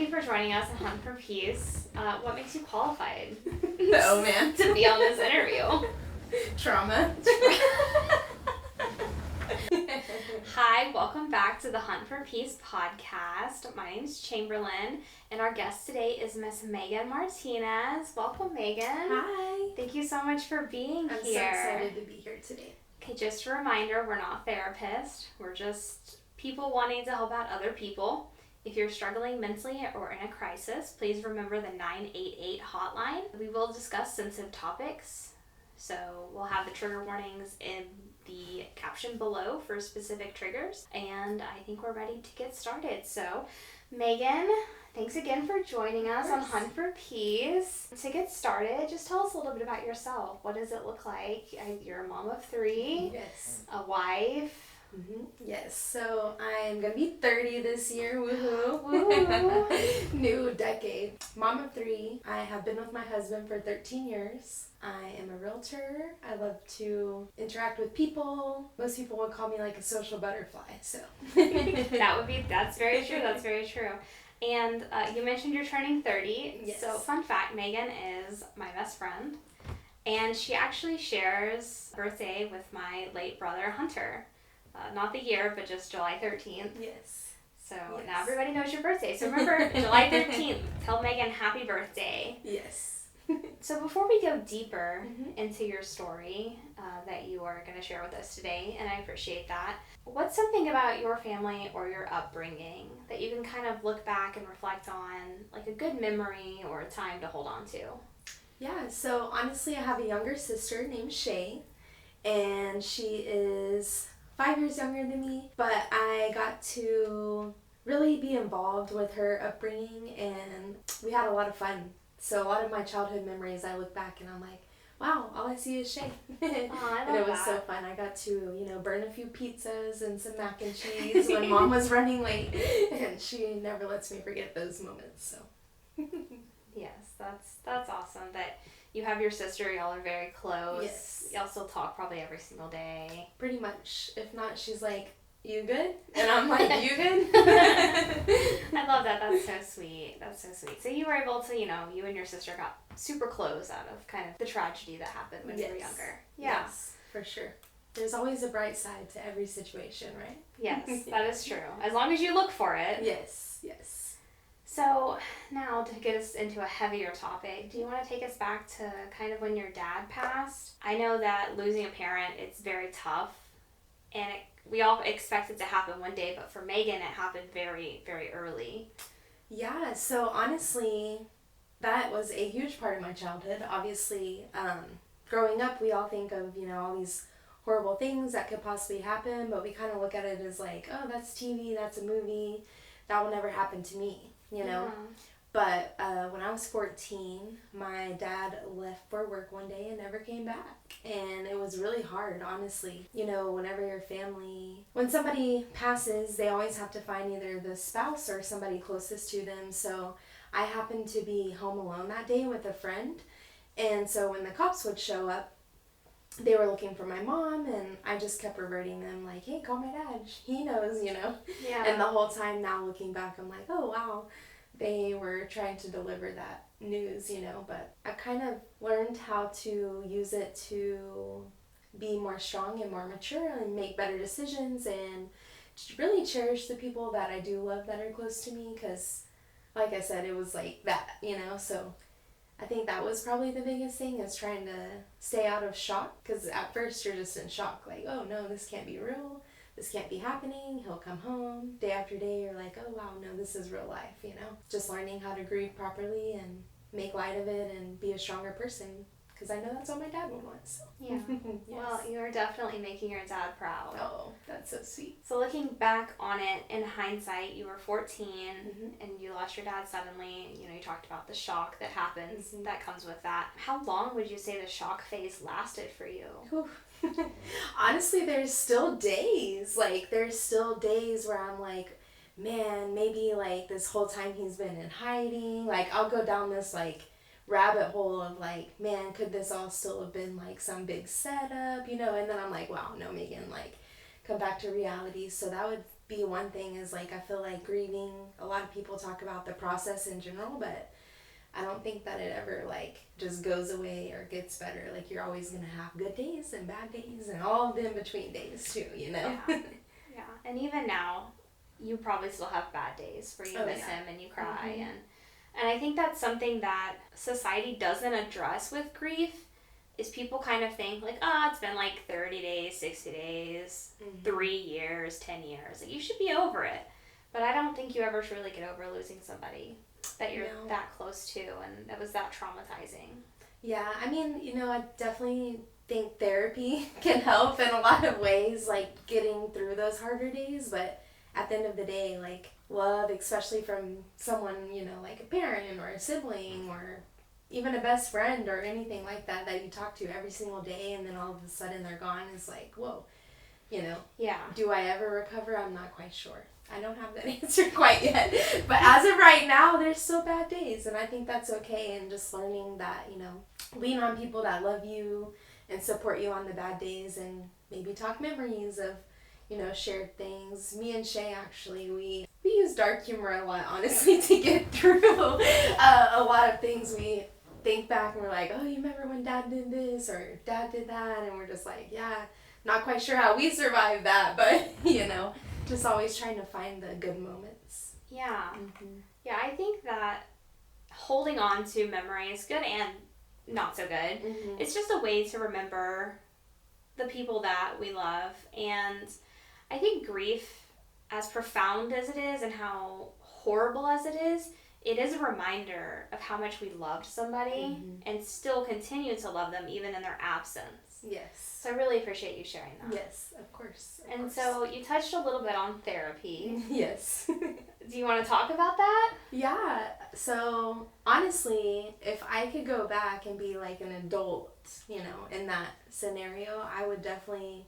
you for joining us at Hunt for Peace. What makes you qualified Oh man. to be on this interview? Trauma. Hi, welcome back to the Hunt for Peace podcast. My name's Chamberlyn, and our guest today is Miss Meaghan Martinez. Welcome, Meaghan. Hi. Thank you so much for being I'm here. so excited to be here today. Okay, just a reminder, we're not therapists. We're just people wanting to help out other people. If you're struggling mentally or in a crisis, please remember the 988 hotline. We will discuss sensitive topics, so we'll have the trigger warnings in the caption below for specific triggers, and I think we're ready to get started. So, Meaghan, thanks again for joining us on Hunt for Peace. To get started, just tell us a little bit about yourself. What does it look like? You're a mom of 3. Yes. A wife. Yes. So I'm gonna be 30 this year. Woohoo! Woo. New decade. Mom of 3. I have been with my husband for 13 years. I am a realtor. I love to interact with people. Most people would call me like a social butterfly. So. That's very true. That's very true. And you mentioned you're turning 30. Yes. So fun fact, Meaghan is my best friend. And she actually shares birthday with my late brother, Hunter. Not the year, but just July 13th. Yes. So now everybody knows your birthday. So remember, July 13th, tell Meaghan happy birthday. Yes. So before we go deeper into your story that you are going to share with us today, and I appreciate that, what's something about your family or your upbringing that you can kind of look back and reflect on, like a good memory or a time to hold on to? Yeah, so honestly, I have a younger sister named Shay, and she is 5 years younger than me, but I got to really be involved with her upbringing, and we had a lot of fun. So a lot of my childhood memories, I look back and I'm like, wow, all I see is Shay. Oh, I love And it was that. so fun. I got to, burn a few pizzas and some mac and cheese when Mom was running late, and she never lets me forget those moments. So. Yes, that's awesome that you have your sister, y'all are very close. Yes. Y'all still talk probably every single day. Pretty much. If not, she's like, you good? And I'm like, you good? I love that. That's so sweet. That's so sweet. So you were able to, you and your sister got super close out of kind of the tragedy that happened when you were younger. Yeah. Yes, for sure. There's always a bright side to every situation, right? Yes, that is true. As long as you look for it. Yes. So now to get us into a heavier topic, do you want to take us back to kind of when your dad passed? I know that losing a parent, it's very tough, and we all expect it to happen one day, but for Meaghan, it happened very, very early. Yeah, so honestly, that was a huge part of my childhood. Obviously, growing up, we all think of, all these horrible things that could possibly happen, but we kind of look at it as like, oh, that's TV, that's a movie, that will never happen to me. Yeah. But when I was 14, my dad left for work one day and never came back. And it was really hard, honestly. Whenever your family, when somebody passes, they always have to find either the spouse or somebody closest to them. So I happened to be home alone that day with a friend. And so when the cops would show up, they were looking for my mom, and I just kept reverting them like, hey, call my dad. He knows, Yeah. And the whole time now looking back, I'm like, oh, wow. They were trying to deliver that news, but I kind of learned how to use it to be more strong and more mature and make better decisions and really cherish the people that I do love that are close to me, because, like I said, it was like that, so I think that was probably the biggest thing, is trying to stay out of shock, because at first you're just in shock, like, oh no, this can't be real, this can't be happening, he'll come home. Day after day, you're like, oh wow, no, this is real life, Just learning how to grieve properly and make light of it and be a stronger person, because I know that's what my dad would want, so. Yeah. Yes. Well, you're definitely making your dad proud. Oh, that's so sweet. So looking back on it, in hindsight, you were 14 and you lost your dad suddenly. You talked about the shock that happens, that comes with that. How long would you say the shock phase lasted for you? Honestly, there's still days. There's still days where I'm like, man, maybe this whole time he's been in hiding. I'll go down this rabbit hole of man, could this all still have been some big setup, and then I'm like, wow, no, Meaghan, come back to reality. So that would be one thing is like, I feel like grieving, a lot of people talk about the process in general, but I don't think that it ever like just goes away or gets better. Like you're always going to have good days and bad days and all of the in-between days too, you know? Yeah. Yeah. And even now, you probably still have bad days where you miss him and you cry. And I think that's something that society doesn't address with grief is people kind of think like, it's been like 30 days, 60 days, 3 years, 10 years. Like, you should be over it. But I don't think you ever truly get over losing somebody that you're that close to, and that was that traumatizing. Yeah, I mean, you know, I definitely think therapy can help in a lot of ways, like getting through those harder days, but at the end of the day, like love, especially from someone, you know, like a parent or a sibling or even a best friend or anything like that you talk to every single day, and then all of a sudden they're gone, is like, whoa, you know. Yeah. Do I ever recover? I'm not quite sure. I don't have that answer quite yet. But as of right now, there's still bad days, and I think that's okay, and just learning that, you know, lean on people that love you and support you on the bad days, and maybe talk memories of, you know, shared things. Me and Shay, actually, we use dark humor a lot, honestly, to get through a lot of things. We think back and we're like, oh, you remember when Dad did this or Dad did that? And we're just like, yeah, not quite sure how we survived that, but, you know, just always trying to find the good moments. Yeah. Yeah, I think that holding on to memory is good and not so good. It's just a way to remember the people that we love. And I think grief, as profound as it is and how horrible as it is a reminder of how much we loved somebody and still continue to love them even in their absence. Yes. So I really appreciate you sharing that. Yes, of course. So you touched a little bit on therapy. Yes. Do you want to talk about that? Yeah. So honestly, if I could go back and be like an adult, you know, in that scenario, I would definitely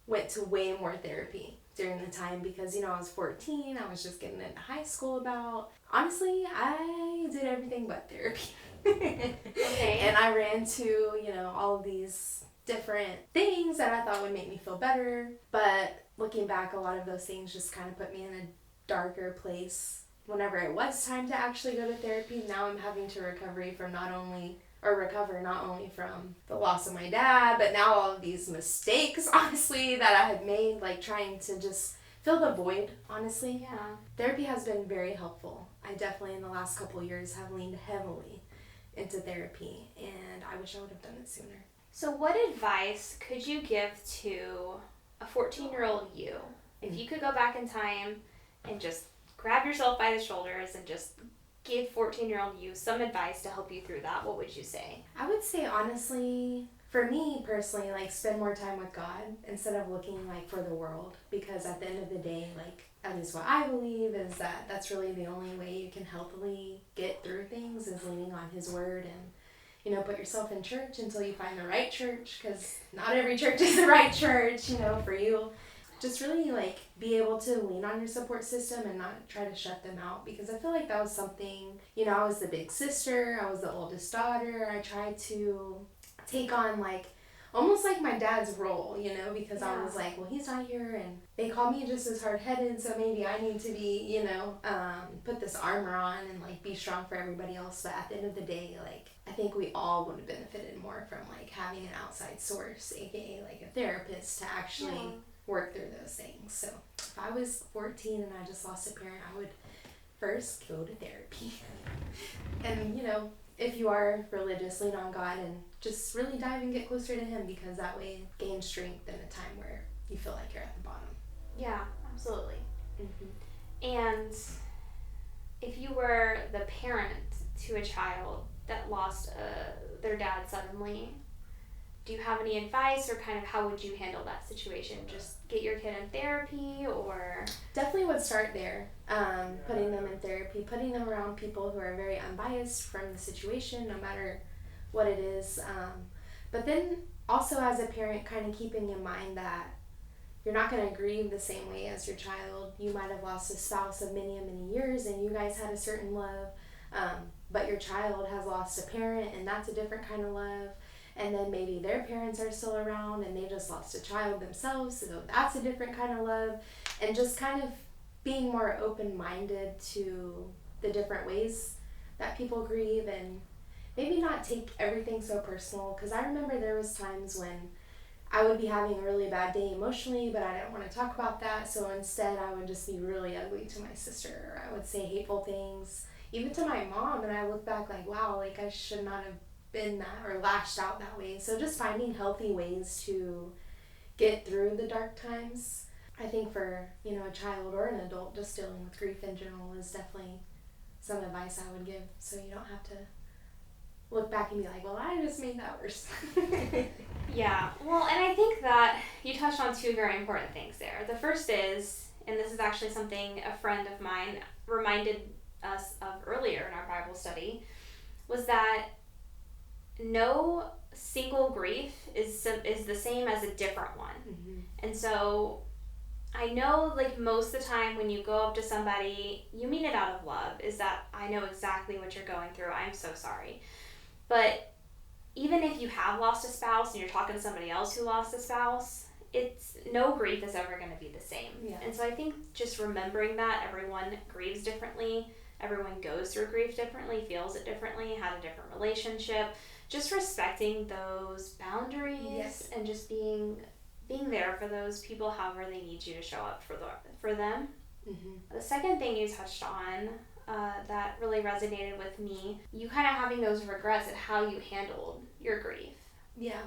went to way more therapy during the time, because, you know, I was 14, I was just getting into high school about. Honestly, I did everything but therapy. Okay. And I ran to, you know, all of these different things that I thought would make me feel better. But looking back, a lot of those things just kind of put me in a darker place. Whenever it was time to actually go to therapy, now I'm having to recover not only from the loss of my dad, but now all of these mistakes, honestly, that I had made, like trying to just fill the void, honestly. Yeah. Therapy has been very helpful. I definitely, in the last couple of years, have leaned heavily into therapy, and I wish I would have done it sooner. So what advice could you give to a 14-year-old you? If you could go back in time and just grab yourself by the shoulders and just give 14-year-old you some advice to help you through that, what would you say? I would say, honestly, for me personally, like, spend more time with God instead of looking like for the world, because at the end of the day, like, at least what I believe is that that's really the only way you can healthily get through things, is leaning on His Word, and, you know, put yourself in church until you find the right church, because not every church is the right church, you know, for you. Just really, like, be able to lean on your support system and not try to shut them out, because I feel like that was something, you know, I was the big sister, I was the oldest daughter, I tried to take on, like, almost like my dad's role, you know, because I was like, well, he's not here, and they call me just as hard-headed, so maybe I need to be, you know, put this armor on and, like, be strong for everybody else. But at the end of the day, like, I think we all would have benefited more from, like, having an outside source, aka, like, a therapist, to actually work through those things. So if I was 14 and I just lost a parent, I would first go to therapy. And, you know, if you are religious, lean on God and just really dive and get closer to Him, because that way gain strength in a time where you feel like you're at the bottom. Yeah, absolutely. And if you were the parent to a child that lost their dad suddenly, do you have any advice, or kind of how would you handle that situation? Just get your kid in therapy, or? Definitely would start there. Putting them in therapy, putting them around people who are very unbiased from the situation, no matter what it is. But then also, as a parent, kind of keeping in mind that you're not going to grieve the same way as your child. You might have lost a spouse of many, many years, and you guys had a certain love, but your child has lost a parent, and that's a different kind of love. and then maybe their parents are still around and they just lost a child themselves, so that's a different kind of love. And just kind of being more open-minded to the different ways that people grieve, and maybe not take everything so personal, because I remember there was times when I would be having a really bad day emotionally, but I didn't want to talk about that, so instead I would just be really ugly to my sister, or I would say hateful things, even to my mom, and I look back like, wow, like I should not have been that or lashed out that way. So just finding healthy ways to get through the dark times, I think for, a child or an adult just dealing with grief in general is definitely some advice I would give, so you don't have to look back and be like, well, I just made that worse. Yeah, well, and I think that you touched on two very important things there. The first is, and this is actually something a friend of mine reminded us of earlier in our Bible study, was that no single grief is the same as a different one. Mm-hmm. And so I know, like, most of the time when you go up to somebody, you mean it out of love, is that I know exactly what you're going through. I'm so sorry. But even if you have lost a spouse and you're talking to somebody else who lost a spouse, it's no grief is ever going to be the same. Yeah. And so I think just remembering that everyone grieves differently, everyone goes through grief differently, feels it differently, had a different relationship, just respecting those boundaries. Yes. And just being there for those people however they need you to show up for them. Mm-hmm. The second thing you touched on that really resonated with me, you kind of having those regrets at how you handled your grief. Yeah.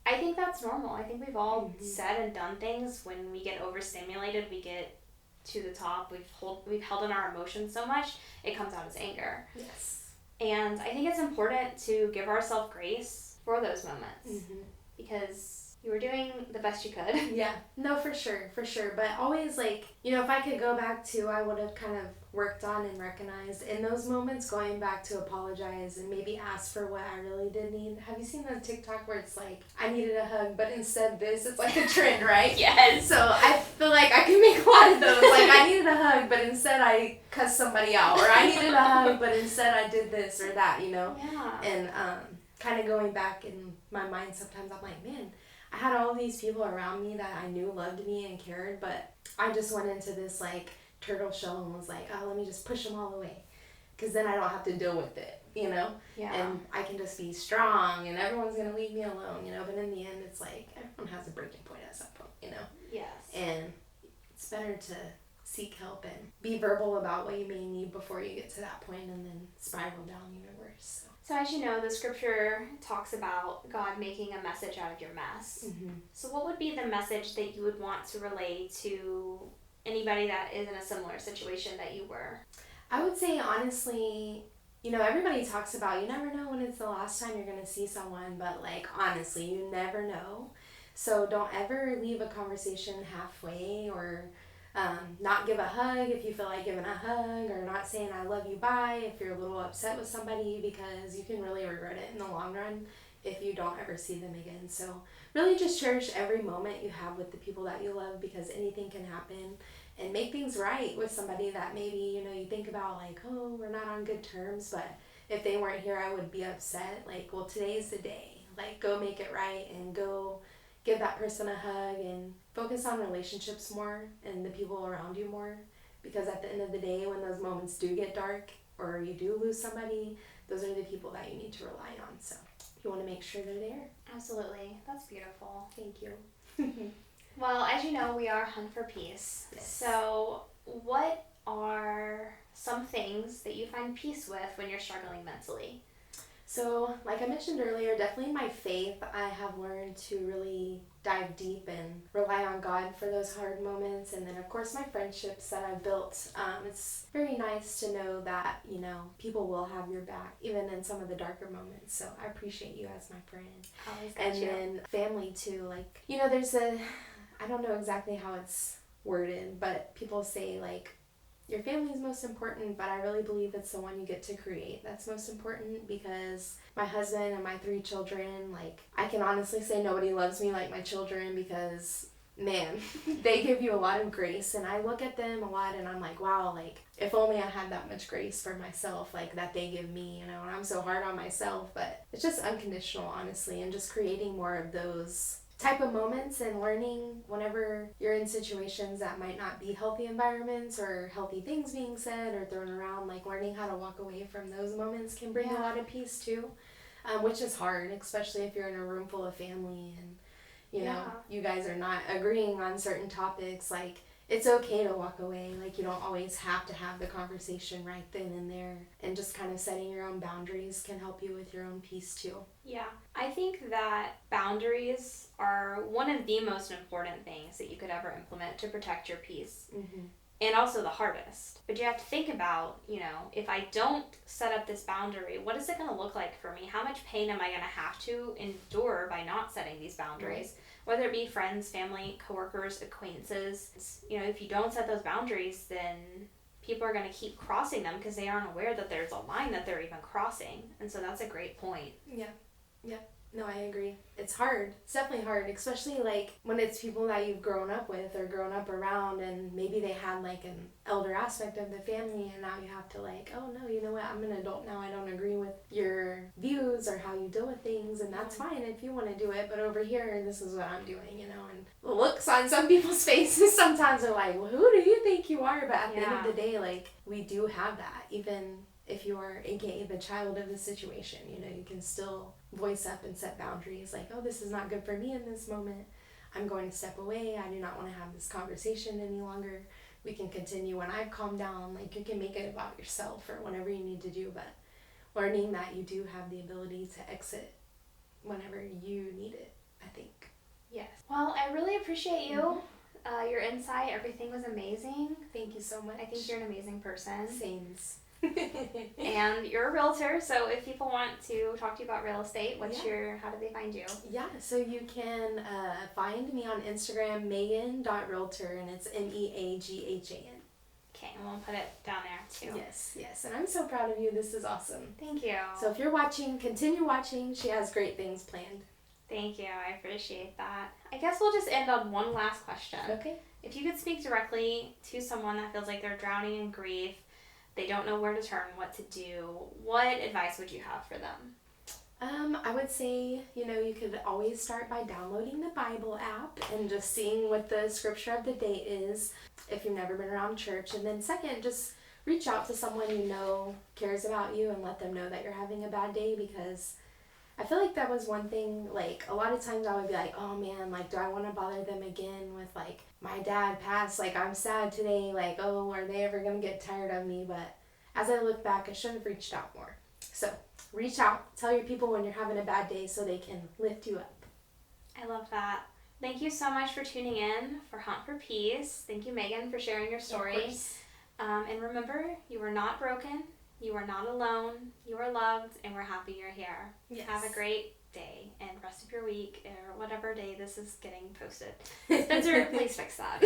I think that's normal. I think we've all mm-hmm. said and done things when we get overstimulated, we get to the top, we've held in our emotions so much, it comes out as anger. Yes. And I think it's important to give ourselves grace for those moments. Mm-hmm. Because you were doing the best you could. Yeah, no, for sure. But always, like, if I could go back to, I would have kind of worked on and recognized in those moments, going back to apologize and maybe ask for what I really did need. Have you seen the TikTok where it's like, I needed a hug, but instead this? It's like a trend, right? Yes. So I feel like I can make a lot of those. Like, I needed a hug, but instead I cussed somebody out. Or I needed a hug, but instead I did this or that, Yeah. And kind of going back in my mind sometimes, I'm like, man, I had all these people around me that I knew loved me and cared, but I just went into this, like, turtle shell and was like, oh, let me just push them all away, because then I don't have to deal with it, Yeah. And I can just be strong and everyone's going to leave me alone, But in the end, it's like everyone has a breaking point at some point, Yes. And it's better to seek help and be verbal about what you may need before you get to that point and then spiral down even worse. So as you know, the scripture talks about God making a message out of your mess. Mm-hmm. So what would be the message that you would want to relay to anybody that is in a similar situation that you were? I would say, honestly, everybody talks about you never know when it's the last time you're going to see someone, but, like, honestly, you never know. So don't ever leave a conversation halfway, or not give a hug if you feel like giving a hug, or not saying I love you bye if you're a little upset with somebody, because you can really regret it in the long run if you don't ever see them again. So really just cherish every moment you have with the people that you love, because anything can happen, and make things right with somebody that maybe, you think about, like, oh, we're not on good terms, but if they weren't here, I would be upset. Like, well, today's the day. Like, go make it right and go give that person a hug and focus on relationships more and the people around you more, because at the end of the day, when those moments do get dark or you do lose somebody, those are the people that you need to rely on. So you want to make sure they're there. Absolutely. That's beautiful. Thank you. Well, as you know, we are Hunt for Peace. Yes. So what are some things that you find peace with when you're struggling mentally? So, like I mentioned earlier, definitely my faith. I have learned to really dive deep and rely on God for those hard moments. And then, of course, my friendships that I've built. It's very nice to know that, people will have your back, even in some of the darker moments. So I appreciate you as my friend. Always got you. And then family, too. Like, there's I don't know exactly how it's worded, but people say, like, your family is most important, but I really believe it's the one you get to create that's most important, because my husband and my 3 children, like, I can honestly say nobody loves me like my children, because man, they give you a lot of grace, and I look at them a lot and I'm like, wow, like if only I had that much grace for myself, like that they give me, you know, and I'm so hard on myself. But it's just unconditional, honestly, and just creating more of those type of moments and learning whenever you're in situations that might not be healthy environments or healthy things being said or thrown around, like learning how to walk away from those moments can bring a lot of peace too, which is hard, especially if you're in a room full of family and you know, you guys are not agreeing on certain topics. Like, it's okay to walk away. Like, you don't always have to have the conversation right then and there. And just kind of setting your own boundaries can help you with your own peace, too. Yeah. I think that boundaries are one of the most important things that you could ever implement to protect your peace. Mm-hmm. And also the hardest. But you have to think about, you know, if I don't set up this boundary, what is it going to look like for me? How much pain am I going to have to endure by not setting these boundaries? Right. Whether it be friends, family, coworkers, acquaintances. You know, if you don't set those boundaries, then people are going to keep crossing them because they aren't aware that there's a line that they're even crossing. And so that's a great point. Yeah. Yeah. No, I agree. It's hard. It's definitely hard, especially like when it's people that you've grown up with or grown up around, and maybe they had like an elder aspect of the family, and now you have to like, oh no, you know what, I'm an adult now, I don't agree with your views or how you deal with things, and that's fine if you want to do it, but over here, this is what I'm doing, you know, and the looks on some people's faces sometimes are like, well, who do you think you are? But at the end of the day, like, we do have that, even if you are aka the child of the situation, you know, you can still voice up and set boundaries like, oh, this is not good for me in this moment, I'm going to step away, I do not want to have this conversation any longer, we can continue when I've calmed down. Like, you can make it about yourself or whatever you need to do, but learning that you do have the ability to exit whenever you need it, I think. Yes. Well, I really appreciate you. Your insight, everything was amazing. Thank you so much. I think you're an amazing person. Sames. And you're a realtor, so if people want to talk to you about real estate, how do they find you? Yeah, so you can find me on Instagram, Meaghan.realtor, and it's Meaghan. Okay, and we'll put it down there too. Yes, and I'm so proud of you. This is awesome. Thank you. So if you're watching, continue watching. She has great things planned. Thank you, I appreciate that. I guess we'll just end on one last question. Okay. If you could speak directly to someone that feels like they're drowning in grief, they don't know where to turn, what to do, what advice would you have for them? I would say, you know, you could always start by downloading the Bible app and just seeing what the scripture of the day is if you've never been around church. And then second, just reach out to someone you know cares about you and let them know that you're having a bad day, because I feel like that was one thing, like, a lot of times I would be like, oh man, like, do I want to bother them again with, like, my dad passed, like, I'm sad today, like, oh, are they ever going to get tired of me? But as I look back, I should have reached out more. So, reach out, tell your people when you're having a bad day so they can lift you up. I love that. Thank you so much for tuning in for Hunt for Peace. Thank you, Meaghan, for sharing your story. Of course. And remember, you are not broken. You are not alone. You are loved, and we're happy you're here. Yes. Have a great day and rest of your week, or whatever day this is getting posted. Spencer, please fix that.